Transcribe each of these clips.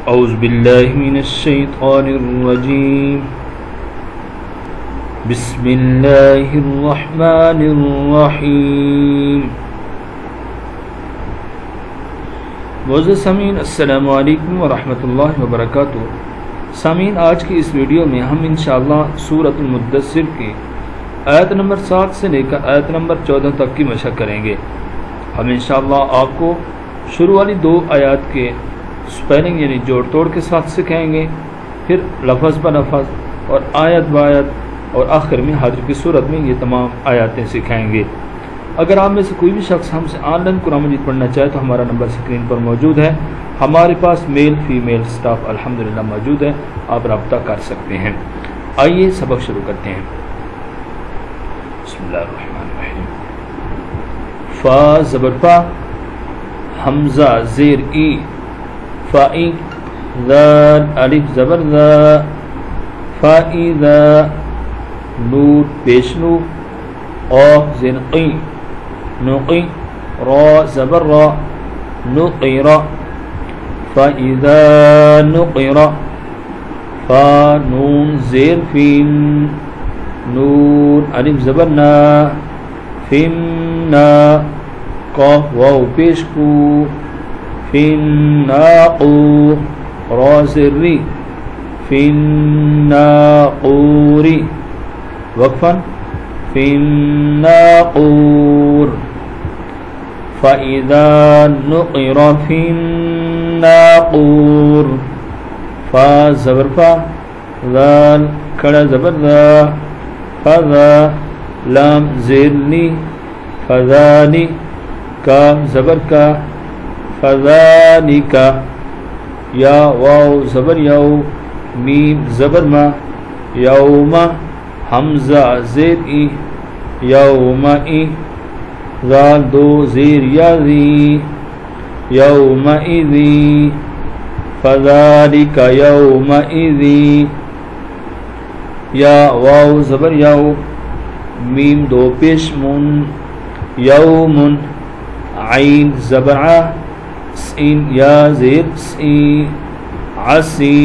औज़ु बिल्लाहि मिनश्शैतानिर्रजीम बिस्मिल्लाहिर्रहमानिर्रहीम। मोअज़्ज़ज़ सामीन, अस्सलामु अलैकुम व रहमतुल्लाहि व बरकातुहू। सामीन, आज की इस वीडियो में हम इंशाअल्लाह सूरतुल मुद्दस्सिर की आयत नंबर 7 से लेकर आयत नंबर 14 तक की मशक़ करेंगे। हम इंशाअल्लाह आपको शुरू वाली 2 आयत के स्पेलिंग यानी जोड़ तोड़ के साथ सिखाएंगे, फिर लफ्ज़ ब लफ्ज़ और आयत ब आयत, और आखिर में हाजिर की सूरत में ये तमाम आयतें सिखाएंगे। अगर आप में से कोई भी शख्स हमसे ऑनलाइन कुरान मजीद पढ़ना चाहे तो हमारा नंबर स्क्रीन पर मौजूद है। हमारे पास मेल फीमेल स्टाफ अल्हम्दुलिल्लाह मौजूद है, आप रब्ता कर सकते हैं। आइए सबक शुरू करते हैं। बिस्मिल्लाहिर्रहमानिर्रहीम। फा ज़बर फा, हमज़ा ज़ेर ई, फ़ाई, ज़ाल अलिफ ज़बर ज़ा, फ़ाइज़ा, नून पेश नू, क़ाफ़ ज़ेर क़ी, नुक़ी, रा ज़बर रा, नुक़िरा, फ़ाइज़ा नुक़िरा, फ़ा नून ज़ेर फ़ीन, नून अलिफ ज़बर ना, फ़िन्ना, क़ाफ़ वाव पेश कू, फ़िन्नाक़ू, रा ज़ेर री, फ़िन्नाक़ूरी, वक़फ़न फ़िन्नाक़ूर, फ़इज़ा नुक़िरा फ़िन्नाक़ूर, फ़ा ज़बर फ़ा, ज़ाल खड़ा ज़बर ज़ा, फ़ज़ा, लाम ज़ेर ली, फ़ज़ाली, काफ़ ज़बर का, फ़ज़ालिका, या वाव ज़बर याव, मीम ज़बर मा, यौमा, हमज़ा ज़ेर ई, यौमाई, ज़ाल दो ज़ेर याज़ी, यौमाइज़ी, फ़ज़ालिका यौमाइज़ी, या वाव ज़बर याव, मीम दो पेश मुन, यौमुन, आइन ज़बर आ, सीन या ज़ेर सी, आसी,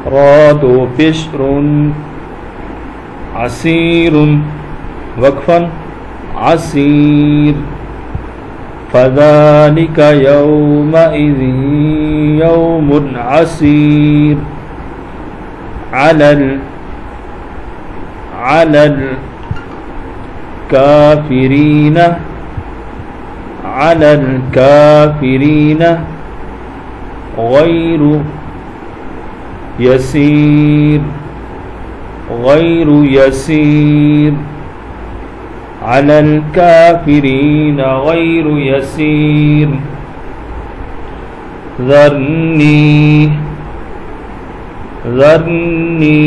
रा दो पेश रुन, असीरुन, वक़फ़न असीर, फ़ज़ालिका यौमइज़िन यौमुन असीर, अलल काफ़िरीना, अलल काफ़िरीना, गैरु यसीर, गैरु यसीर, अलल काफ़िरीना गैरु यसीर, ज़रनी ज़रनी,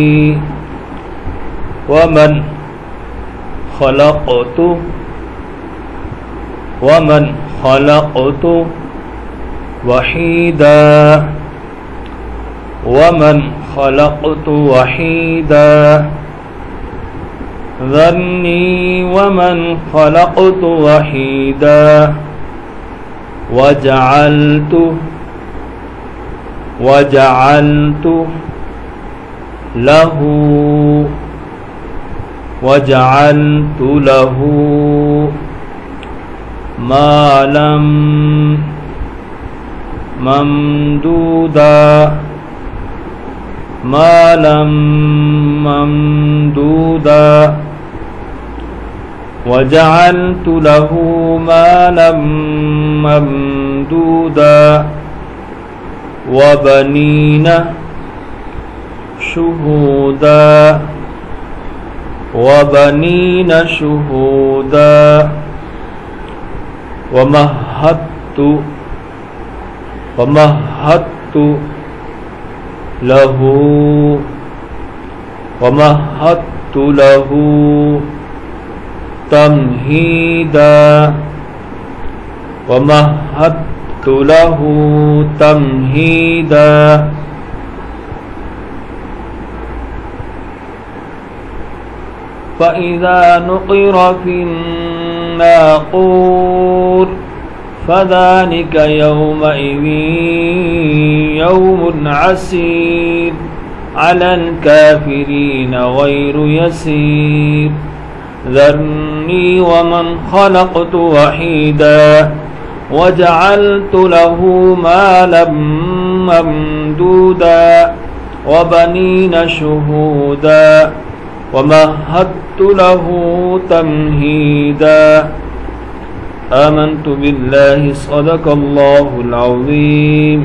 वमन खलक़तु वहीदा, वमन खलक़तु वहीदा, ज़रनी वमन खलक़तु वहीदा, वजअलतु लहू मालम ममदूदा, वजअलतु लहू मालम ममदूदा, वबनीना शुहूदा, वमहदतु लहू तमहीदा, वमहदतु लहू तमहीदा, फ़इज़ा नुक़िरा फ़िन्नाक़ूर फज़ालिक यौमइज़ यौमुन असीर अलल काफिरीन गैरु यसीर ज़र्नी वमन खलक़तु वहीदा वजअलतु लहू मालन ममदूदा वबनीन शुहूदा वमहदतु लहू तमहीदा आमन्तु बिल्लाहि सदक़ल्लाहुल अज़ीम।